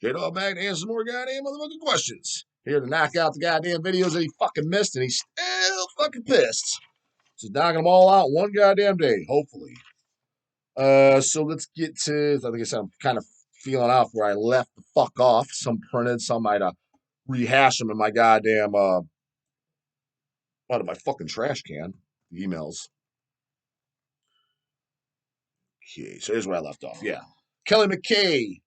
J-Dog back to answer some more goddamn motherfucking questions. Here to knock out the goddamn videos that he fucking missed, and he's still fucking pissed. So knocking them all out one goddamn day, hopefully. So let's get to, I think I'm kind of feeling out where I left the fuck off. Some printed, some might rehash them in my goddamn, out of my fucking trash can, the emails. Okay, so here's where I left off. Yeah. Kelly McKay.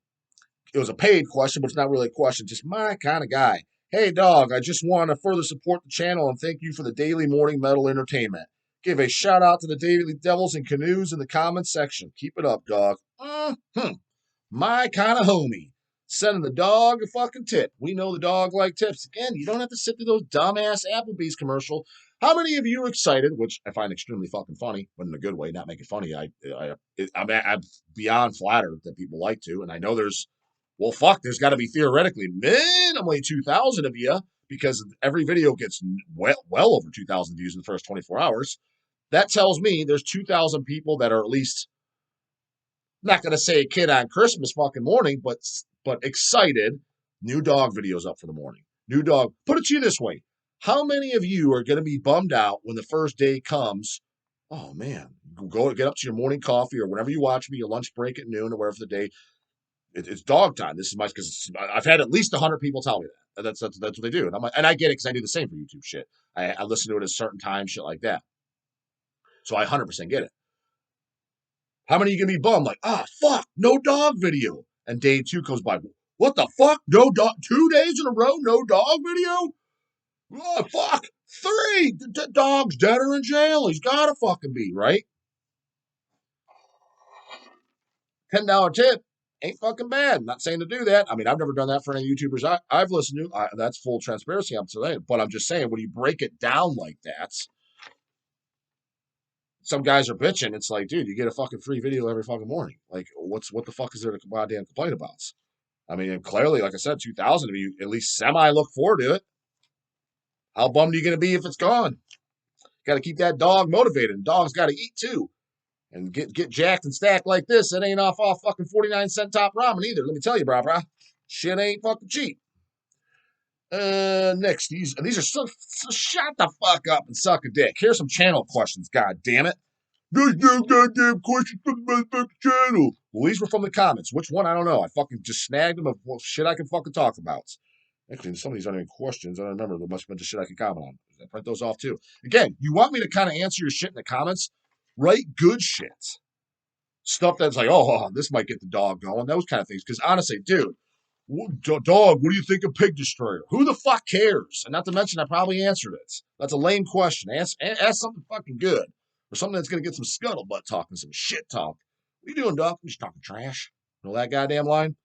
It was a paid question, but it's not really a question, just my kind of guy. Hey, dog, I just want to further support the channel and thank you for the daily morning metal entertainment. Give a shout out to the Daily Devils and Canoes in the comments section. Keep it up, dog. My kind of homie. Sending the dog a fucking tip. We know the dog like tips. Again, you don't have to sit through those dumbass Applebee's commercial. How many of you are excited, which I find extremely fucking funny, but in a good way, not making funny. I'm beyond flattered that people like to, and I know there's got to be theoretically minimally 2,000 of you because every video gets well over 2,000 views in the first 24 hours. That tells me there's 2,000 people that are at least, not going to say a kid on Christmas fucking morning, but excited. New dog videos up for the morning. New dog. Put it to you this way. How many of you are going to be bummed out when the first day comes? Oh, man. Go get up to your morning coffee or whenever you watch me, your lunch break at noon or wherever the day. It's dog time. This is my, because I've had at least 100 people tell me that. That's what they do. And I'm like, and I get it because I do the same for YouTube shit. I listen to it at a certain time, shit like that. So I 100% get it. How many are you going to be bummed? Like, fuck, no dog video. And day 2 comes by. What the fuck? No dog? 2 days in a row, no dog video? Oh, fuck. 3. The dog's dead or in jail. He's got to fucking be, right? $10 tip. Ain't fucking bad. I'm not saying to do that. I mean, I've never done that for any YouTubers I've listened to. That's full transparency. I'm saying, but I'm just saying, when you break it down like that, some guys are bitching. It's like, dude, you get a fucking free video every fucking morning. Like, what the fuck is there to goddamn complain about? I mean, clearly, like I said, 2,000 of you at least semi look forward to it. How bummed are you going to be if it's gone? Got to keep that dog motivated. And dog's got to eat too. And get jacked and stacked like this, it ain't off fucking 49-cent top ramen either. Let me tell you, brah. Shit ain't fucking cheap. Next, these are so shut the fuck up and suck a dick. Here's some channel questions, god damn it. There's no goddamn questions from the motherfucking channel. Well, these were from the comments. Which one? I don't know. I fucking just snagged them of shit I can fucking talk about. Actually, some of these aren't even questions. I don't remember. There must have been just shit I could comment on. I print those off too. Again, you want me to kind of answer your shit in the comments? Write good shit. Stuff that's like, oh, this might get the dog going. Those kind of things. Because honestly, dude, dog, what do you think of Pig Destroyer? Who the fuck cares? And not to mention, I probably answered it. That's a lame question. Ask something fucking good. Or something that's going to get some scuttlebutt talking, some shit talk. What are you doing, dog? I'm just talking trash. Know that goddamn line?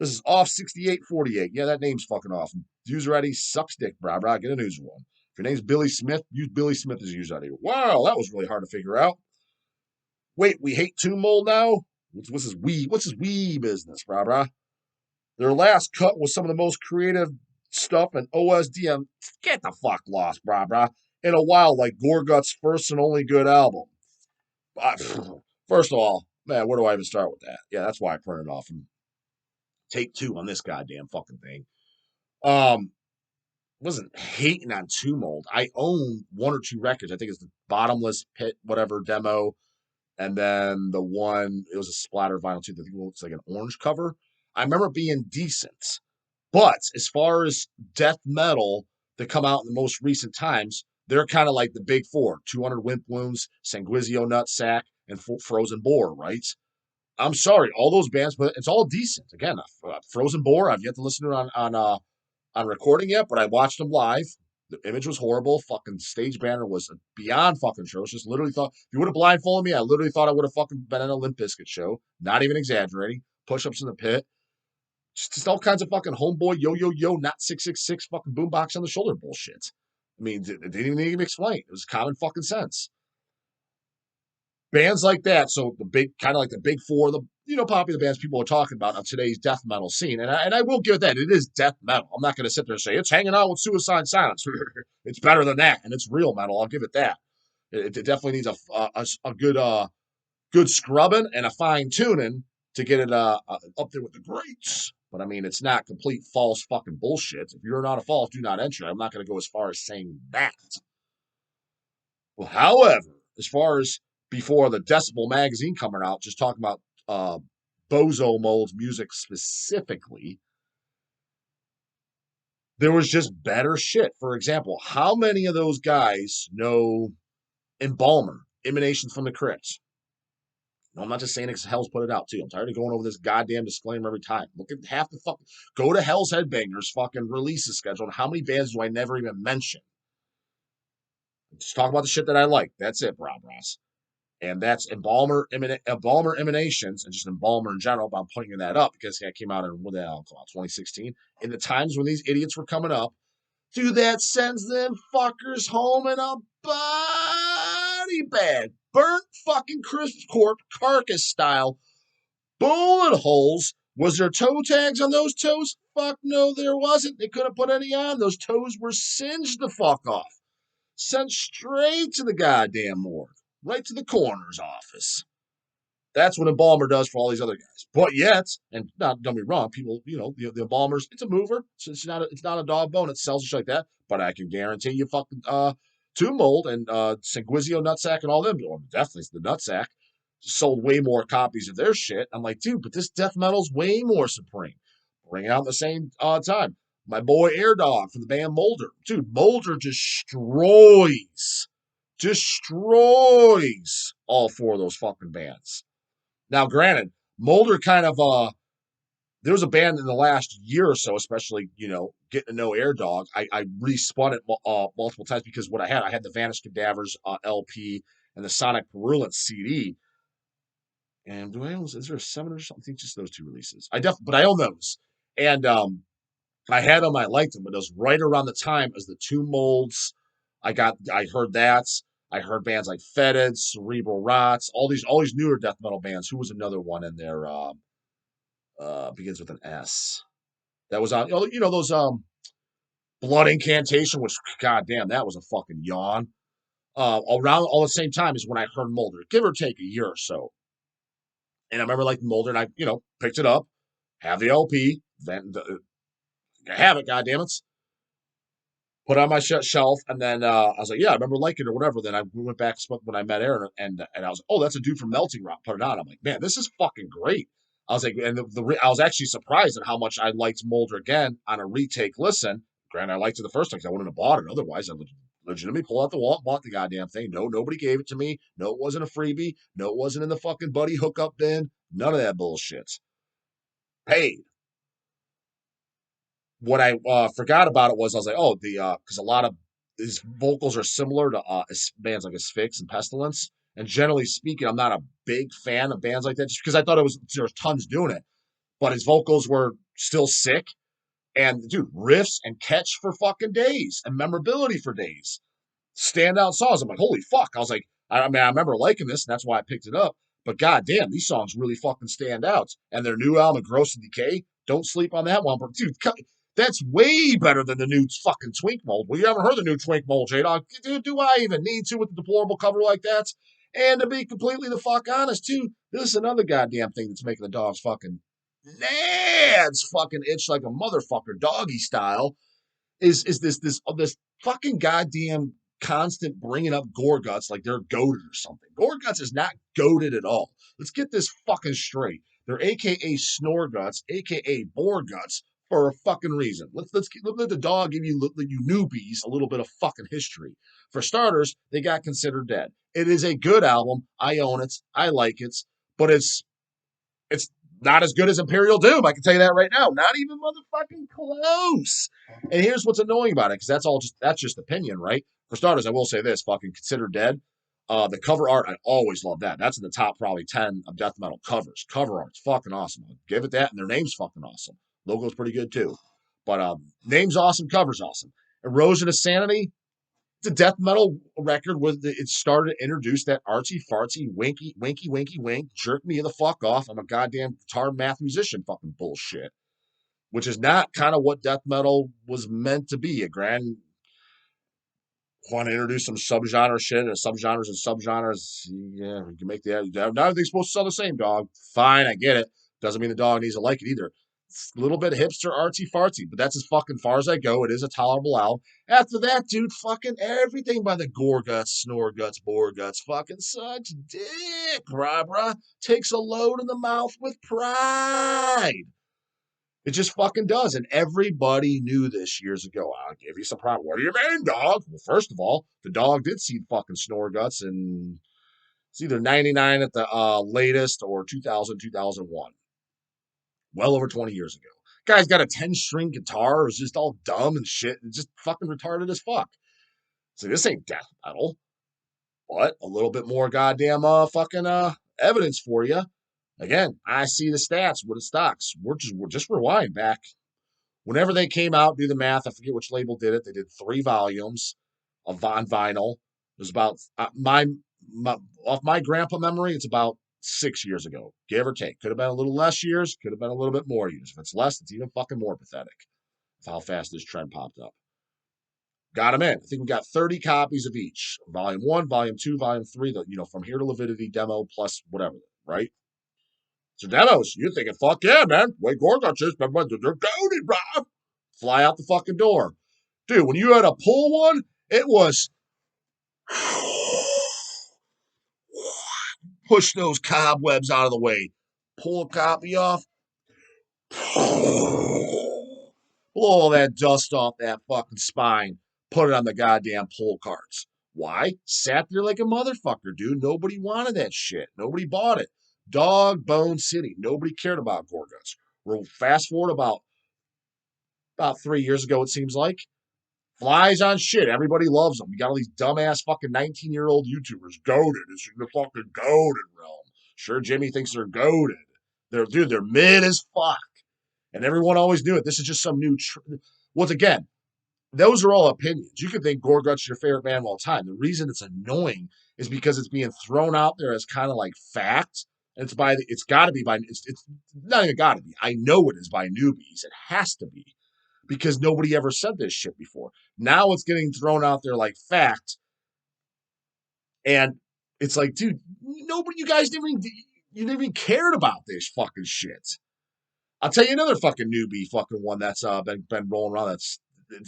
This is off 6848. Yeah, that name's fucking off. User ID sucks dick, brah. Get a news one. If your name's Billy Smith, use Billy Smith as user ID. Wow, that was really hard to figure out. Wait, we hate Tomb Mold now? What's his wee business, brah? Their last cut was some of the most creative stuff in OSDM. Get the fuck lost, brah. In a while, like Gorguts' first and only good album. First of all, man, where do I even start with that? Yeah, that's why I printed off and take 2 on this goddamn fucking thing. Wasn't hating on Tomb Mold. I own 1 or 2 records. I think it's the Bottomless Pit, whatever demo. And then the one, it was a splatter vinyl too. I think it looks like an orange cover. I remember it being decent. But as far as death metal that come out in the most recent times, they're kind of like the big 4. 200 Wimp Wounds, Sanguizio Nutsack, and Frozen Boar, right? I'm sorry, all those bands, but it's all decent. Again, Frozen Boar, I've yet to listen to it on recording yet, but I watched them live. The image was horrible. Fucking stage banner was beyond fucking atrocious. Literally thought, if you would have blindfolded me, I literally thought I would have fucking been at a Limp Bizkit show. Not even exaggerating. Push-ups in the pit. Just all kinds of fucking homeboy, yo, not 666 fucking boombox on the shoulder bullshit. I mean, they didn't even need to explain. It was common fucking sense. Bands like that, so the big, kind of like the big 4, the popular bands people are talking about on today's death metal scene, and I will give that, it is death metal. I'm not going to sit there and say it's hanging out with Suicide Silence. It's better than that, and it's real metal. I'll give it that. It definitely needs a good scrubbing and a fine tuning to get it up there with the greats. But I mean, it's not complete false fucking bullshit. If you're not a false, do not enter. I'm not going to go as far as saying that. Well, however, as far as before the Decibel magazine coming out, just talking about Bozo Mold's music specifically, there was just better shit. For example, how many of those guys know Embalmer, Emanations from the Crypt? No, I'm not just saying it because Hell's put it out too. I'm tired of going over this goddamn disclaimer every time. Look at half the fuck. Go to Hell's Headbangers fucking releases schedule. And how many bands do I never even mention? Just talk about the shit that I like. That's it, Rob Ross. And that's Embalmer Emanations and just Embalmer in general. But I'm pointing that up because it came out in 2016. In the times when these idiots were coming up, dude, that sends them fuckers home in a body bag. Burnt fucking crisp corpse, carcass style, bullet holes. Was there toe tags on those toes? Fuck no, there wasn't. They couldn't put any on. Those toes were singed the fuck off. Sent straight to the goddamn morgue. Right to the coroner's office. That's what Embalmer does for all these other guys. But yet, and don't get me wrong, people, the Embalmers, it's a mover. So it's not a dog bone. It sells shit like that. But I can guarantee you fucking Tomb Mold and Sanguizio Nutsack and all them, or definitely the Nutsack, sold way more copies of their shit. I'm like, dude, but this death metal's way more supreme. Bring it out at the same time. My boy Air Dog from the band Molder. Dude, Molder destroys all four of those fucking bands. Now, granted, Molder kind of there was a band in the last year or so, especially, getting to know Air Dog. I respun it multiple times because what I had the Vanished Cadavers LP and the Sonic Purulence CD. And is there a 7 or something? I think just those two releases. But I own those. And I had them, I liked them, but it was right around the time as the Tomb Molds. I heard that. I heard bands like Fetid, Cerebral Rots, all these newer death metal bands. Who was another one in there? Begins with an S. That was on, those Blood Incantation, which goddamn, that was a fucking yawn. Around all the same time is when I heard Molder, give or take a year or so. And I remember liking Molder, and I, picked it up, have the LP, then have it, goddammit. Put it on my shelf, and then I was like, yeah, I remember liking it or whatever. Then I went back when I met Aaron, and I was like, oh, that's a dude from Melting Rock. Put it on. I'm like, man, this is fucking great. I was like, and I was actually surprised at how much I liked Molder again on a retake listen. Granted, I liked it the first time because I wouldn't have bought it otherwise. I legitimately pulled out the wallet, bought the goddamn thing. No, nobody gave it to me. No, it wasn't a freebie. No, it wasn't in the fucking buddy hookup bin. None of that bullshit. Paid. What I forgot about it was I was like, oh, because a lot of his vocals are similar to bands like Asphyx and Pestilence. And generally speaking, I'm not a big fan of bands like that just because I thought there's tons doing it. But his vocals were still sick. And dude, riffs and catch for fucking days and memorability for days. Standout songs. I'm like, holy fuck. I was like, I remember liking this, and that's why I picked it up. But goddamn, these songs really fucking stand out. And their new album, Gross and Decay, don't sleep on that one. But dude, that's way better than the new fucking Twink Mold. Well, you haven't heard the new Twink Mold, J-Dog. Dude, do I even need to with the deplorable cover like that? And to be completely the fuck honest, too, this is another goddamn thing that's making the dogs fucking nads fucking itch like a motherfucker, doggy style, is this fucking goddamn constant bringing up Gorguts like they're goated or something. Gorguts is not goated at all. Let's get this fucking straight. They're AKA Snoreguts, AKA Borguts, for a fucking reason. Let's let the dog give you newbies a little bit of fucking history. For starters, they got considered dead. It is a good album. I own it. I like it, but it's not as good as Imperial Doom. I can tell you that right now. Not even motherfucking close. And here's what's annoying about it, because that's just opinion, right? For starters, I will say this: fucking Considered Dead. The cover art, I always love that. That's in the top probably 10 of death metal covers. Cover art's fucking awesome. I'll give it that, and their name's fucking awesome. Logo's pretty good too. But name's awesome, cover's awesome. Erosion of Sanity, it's a death metal record where it started to introduce that artsy fartsy winky wink, jerk me the fuck off. I'm a goddamn guitar math musician fucking bullshit. Which is not kind of what death metal was meant to be. A grand want to introduce some subgenre shit and subgenres and subgenres. Yeah, you can make that. Not everything's supposed to sell the same, dog. Fine, I get it. Doesn't mean the dog needs to like it either. It's a little bit hipster artsy fartsy, but that's as fucking far as I go. It is a tolerable album. After that, dude, fucking everything by the Gorguts, Snoreguts, Borguts fucking sucks dick, bruh. Takes a load in the mouth with pride. It just fucking does. And everybody knew this years ago. I'll give you some pride. What do you mean, dog? Well, first of all, the dog did see fucking Snoreguts, and it's either 99 at the latest or 2000, 2001. Well over 20 years ago. Guy's got a 10-string guitar. It's just all dumb and shit. It's just fucking retarded as fuck. So this ain't death metal. But a little bit more goddamn fucking evidence for you. Again, I see the stats, what it stocks. We're just rewind back. Whenever they came out, do the math. I forget which label did it. They did 3 volumes of on vinyl. It was about my off my grandpa memory. It's about 6 years ago, give or take. Could have been a little less years. Could have been a little bit more years. If it's less, it's even fucking more pathetic. Of how fast this trend popped up. Got them in. I think we got 30 copies of each. Volume 1, Volume 2, Volume 3. From Here to Lividity demo plus whatever. Right. So demos, you're thinking, fuck yeah, man. Way Gorguts is, they're goaded, bro. Fly out the fucking door. Dude, when you had to pull one, it was push those cobwebs out of the way. Pull a copy off. Blow all that dust off that fucking spine. Put it on the goddamn pull carts. Why? Sat there like a motherfucker, dude. Nobody wanted that shit. Nobody bought it. Dog Bone City. Nobody cared about Gorguts. We're fast forward about 3 years ago, it seems like. Flies on shit. Everybody loves them. You got all these dumbass fucking 19-year-old YouTubers. Goated. It's in the fucking goated realm. Sure, Jimmy thinks they're goated. They're mid as fuck. And everyone always knew it. This is just some new... Once again, those are all opinions. You could think Gorguts your favorite band of all time. The reason it's annoying is because it's being thrown out there as kind of like fact. And it's got to be by... It's not even got to be. I know it is by newbies. It has to be. Because nobody ever said this shit before. Now it's getting thrown out there like fact. And it's like, dude, nobody, you guys didn't even cared about this fucking shit. I'll tell you another fucking newbie fucking one that's been rolling around. It's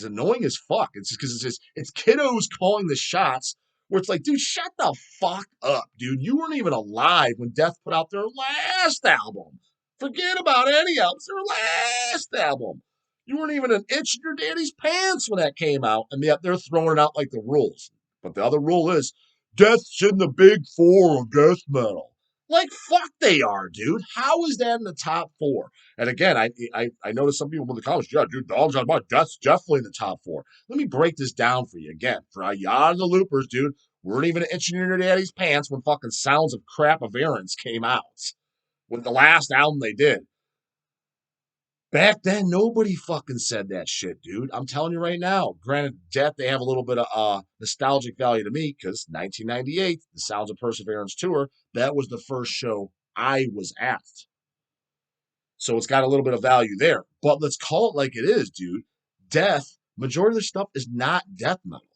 annoying as fuck. It's just because it's kiddos calling the shots where it's like, dude, shut the fuck up, dude. You weren't even alive when Death put out their last album. Forget about any albums. Their last album. You weren't even an inch in your daddy's pants when that came out, and yet they're throwing it out like the rules. But the other rule is, Death's in the big 4 of death metal. Like, fuck they are, dude. How is that in the top 4? And again, I noticed some people in the comments, yeah, dude, Dogs on Mud, Death's definitely in the top 4. Let me break this down for you again. For y'all the loopers, dude, we weren't even itching in your daddy's pants when fucking Sounds of Crap of Aaron's came out. With the last album they did. Back then, nobody fucking said that shit, dude. I'm telling you right now. Granted, Death, they have a little bit of nostalgic value to me because 1998, the Sounds of Perseverance tour, that was the first show I was at. So it's got a little bit of value there. But let's call it like it is, dude. Death, majority of their stuff is not death metal.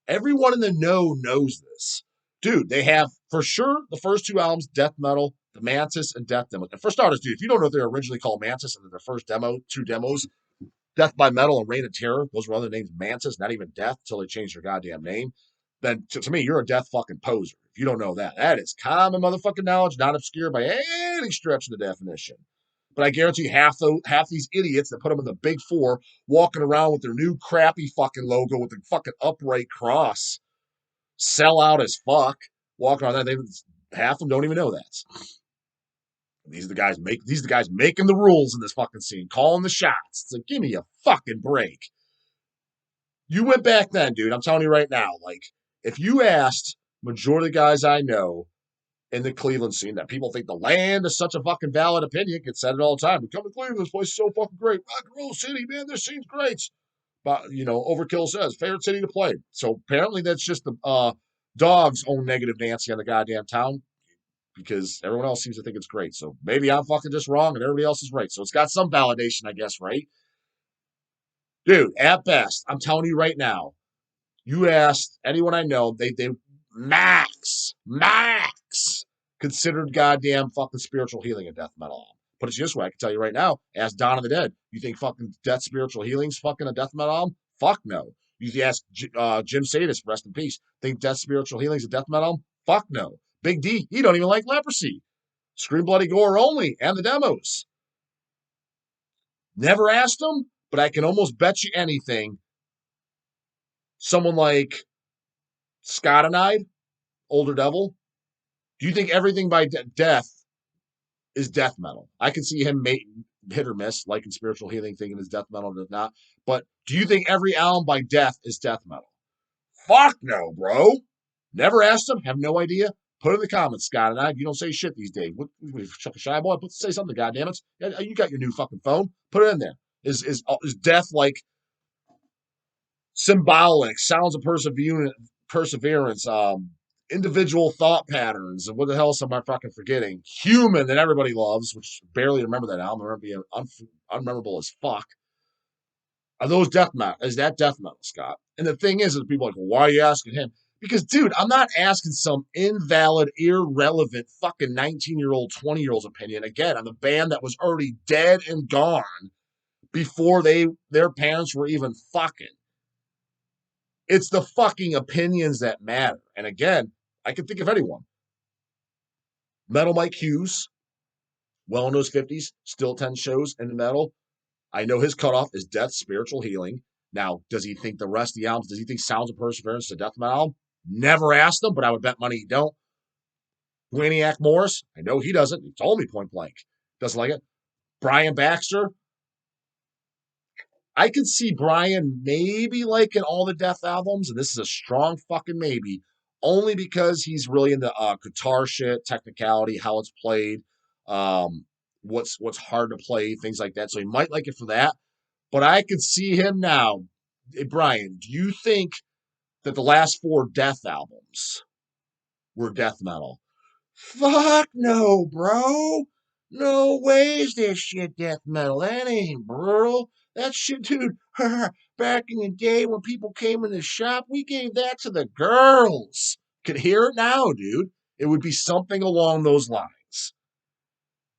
Everyone in the know knows this. Dude, they have, for sure, the first 2 albums, Death Metal, the Mantis, and Death Demo. And for starters, dude, if you don't know, they're originally called Mantis, and their first 2 demos, Death by Metal and Reign of Terror, those were other names, Mantis, not even Death, until they changed their goddamn name. Then, to me, you're a Death fucking poser. If you don't know that. That is common motherfucking knowledge, not obscure by any stretch of the definition. But I guarantee half these idiots that put them in the big 4 walking around with their new crappy fucking logo with the fucking upright cross, sell out as fuck, walking around that. Half of them don't even know that. These are the guys making the rules in this fucking scene, calling the shots. It's like, give me a fucking break. You went back then, dude. I'm telling you right now. Like, if you asked majority of the guys I know in the Cleveland scene that people think the land is such a fucking valid opinion, get said it all the time. We come to Cleveland, this place is so fucking great. Rock and roll city, man, this scene's great. But, Overkill says, favorite city to play. So apparently that's just the dog's own negative Nancy on the goddamn town because everyone else seems to think it's great. So maybe I'm fucking just wrong and everybody else is right. So it's got some validation, I guess, right? Dude, at best, I'm telling you right now, you asked anyone I know, they max considered goddamn fucking spiritual healing a death metal album. Put it this way, I can tell you right now, ask Dawn of the Dead, you think fucking Death Spiritual Healing's fucking a death metal album? Fuck no. You ask Jim Sadis, rest in peace, think Death Spiritual Healing's a death metal album? Fuck no. Big D, he don't even like Leprosy. Scream Bloody Gore only, and the demos. Never asked him, but I can almost bet you anything. Someone like Scottonide, Older Devil, do you think everything by Death is death metal? I can see him hit or miss, like in Spiritual Healing, thinking it's death metal or not. But do you think every album by Death is death metal? Fuck no, bro. Never asked him. Have no idea. Put it in the comments, Scott and I. You don't say shit these days. What Chuck a shy boy? Say something, goddammit. You got your new fucking phone. Put it in there. Is death like symbolic? Sounds of perseverance. Individual thought patterns, and what the hell am I fucking forgetting? Human that everybody loves, which barely remember that album. I remember being unmemorable as fuck. Are those death metal? Is that death metal, Scott? And the thing is people are like, well, why are you asking him? Because, dude, I'm not asking some invalid, irrelevant, fucking 19-year-old, 20-year-old's opinion. Again, on the band that was already dead and gone before their parents were even fucking. It's the fucking opinions that matter. And again, I can think of anyone. Metal Mike Hughes, well into his 50s, still attends shows in the metal. I know his cutoff is Death, Spiritual Healing. Now, does he think the rest of the albums, does he think Sounds of Perseverance is a death metal album? Never asked him, but I would bet money he don't. Dwayne Morris, I know he doesn't. He told me point blank. Doesn't like it. Brian Baxter, I could see Brian maybe liking all the Death albums, and this is a strong fucking maybe, only because he's really into guitar shit, technicality, how it's played, what's hard to play, things like that. So he might like it for that. But I could see him now. Hey, Brian, do you think that the last 4 Death albums were death metal? Fuck no, bro. No ways that shit death metal. That ain't, bro. That shit, dude. Back in the day when people came in the shop, we gave that to the girls. Could hear it now, dude. It would be something along those lines.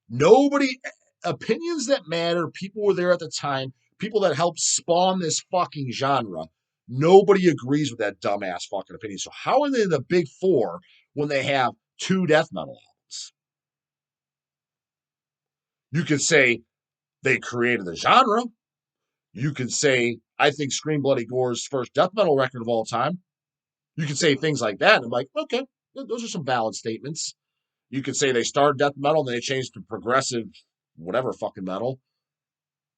Nobody, opinions that matter, people were there at the time, people that helped spawn this fucking genre. Nobody agrees with that dumbass fucking opinion. So how are they the big 4 when they have 2 death metal albums? You could say they created the genre. You could say, I think Scream Bloody Gore's first death metal record of all time. You could say things like that. And I'm like, okay, those are some valid statements. You could say they started death metal and then they changed to progressive, whatever fucking metal.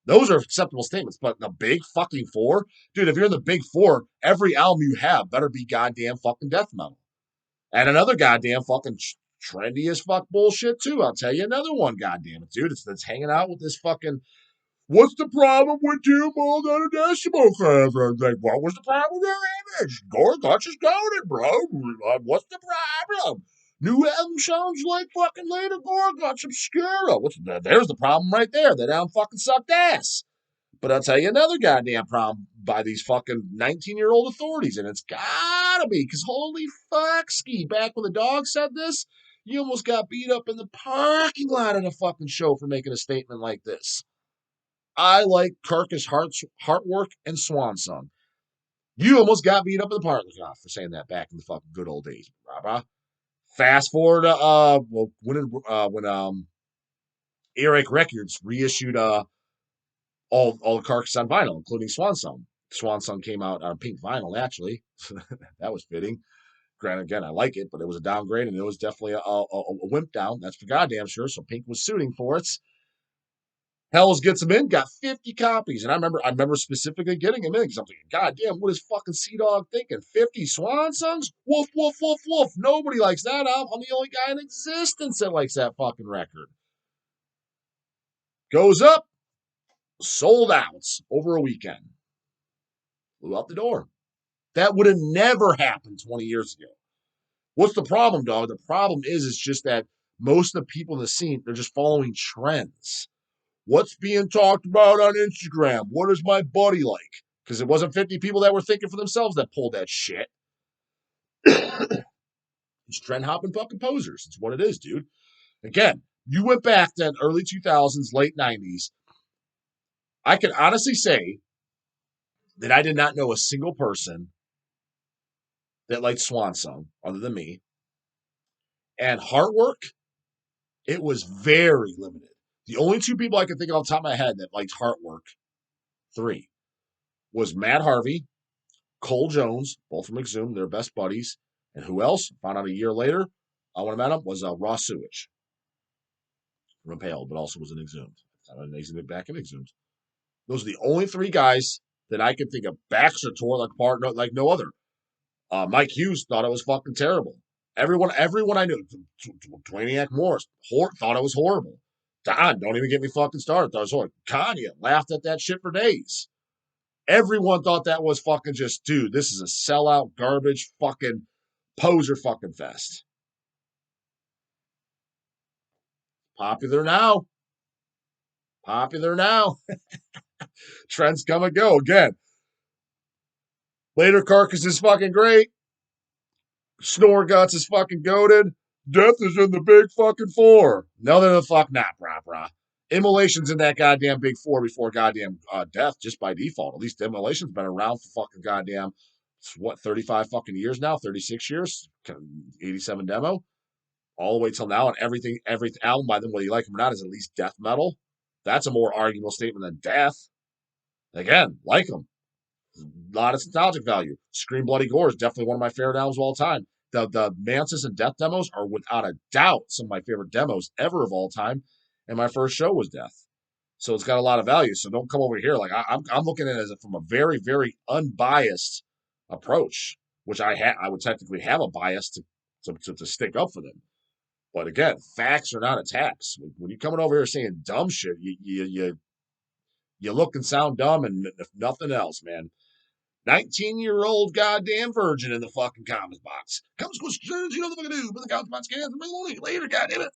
Those are acceptable statements. But the big fucking 4, dude, if you're in the big 4, every album you have better be goddamn fucking death metal. And another goddamn fucking trendy as fuck bullshit, too. I'll tell you another one, goddamn it, dude. It's hanging out with this fucking. What's the problem with 2 mold on a decimal class? Like, what was the problem with their image? Gorguts is goaded, bro. What's the problem? New album sounds like fucking later Gorguts Obscura. There's the problem right there. That album fucking sucked ass. But I'll tell you another goddamn problem by these fucking 19-year-old authorities, and it's gotta be, because holy fuck, Ski, back when the dog said this, you almost got beat up in the parking lot at a fucking show for making a statement like this. I like Carcass Heartwork and Swan Song. You almost got beat up in the parking lot for saying that back in the fucking good old days, brah. Fast forward to when Earache Records reissued all the Carcass on vinyl, including Swan Song. Swan Song came out on pink vinyl, actually. That was fitting. Granted, again, I like it, but it was a downgrade, and it was definitely a wimp down. That's for goddamn sure. So Pink was suiting for it. Hells gets them in, got 50 copies. And I remember specifically getting them in because I'm thinking, God damn, what is fucking Sea Dog thinking? 50 Swan Songs? Woof, woof, woof, woof. Nobody likes that album. I'm the only guy in existence that likes that fucking record. Goes up, sold out over a weekend. Flew out the door. That would have never happened 20 years ago. What's the problem, dog? The problem is it's just that most of the people in the scene, they're just following trends. What's being talked about on Instagram? What is my buddy like? Because it wasn't 50 people that were thinking for themselves that pulled that shit. It's trend hopping fucking posers. It's what it is, dude. Again, You went back to early 2000s, late 90s. I can honestly say that I did not know a single person that liked Swan Song other than me. And Heartwork, it was very limited. The only two people I could think of off the top of my head that liked Heartwork, three, was Matt Harvey, Cole Jones, both from Exhumed, they're best buddies. And who else? Found out a year later, when I met him, was Ross Sewage from Impaled, but also was an Exhumed. He's back in Exhumed. Those are the only three guys that I could think of. Baxter tore like no other. Mike Hughes thought it was fucking terrible. Everyone I knew, Dwayne Morris, thought it was horrible. Don, don't even get me fucking started. Thought it was horrible. Kanye laughed at that shit for days. Everyone thought that was fucking just, dude, this is a sellout, garbage, fucking poser fucking fest. Popular now. Trends come and go again. Later Carcass is fucking great. Snoreguts is fucking goated. Death is in the big fucking four. No, they're the fuck not, brah. Immolation's in that goddamn big four before goddamn Death, just by default. At least Immolation's been around for fucking goddamn, 35 fucking years now? 36 years? 87 demo? All the way till now, and every album by them, whether you like them or not, is at least Deathmetal. That's a more arguable statement than Death. Again, like them. A lot of nostalgic value. Scream Bloody Gore is definitely one of my favorite albums of all time. The Mantis and Death demos are without a doubt some of my favorite demos ever of all time. And my first show was Death. So it's got a lot of value. So don't come over here. Like I'm looking at it as from a very, very unbiased approach, which I would technically have a bias to stick up for them. But again, facts are not attacks. When you're coming over here saying dumb shit, you look and sound dumb, and if nothing else, man. 19-year-old goddamn virgin in the fucking comments box. Comes questions, you know what I'm gonna do, but the comments box can later, goddamn it.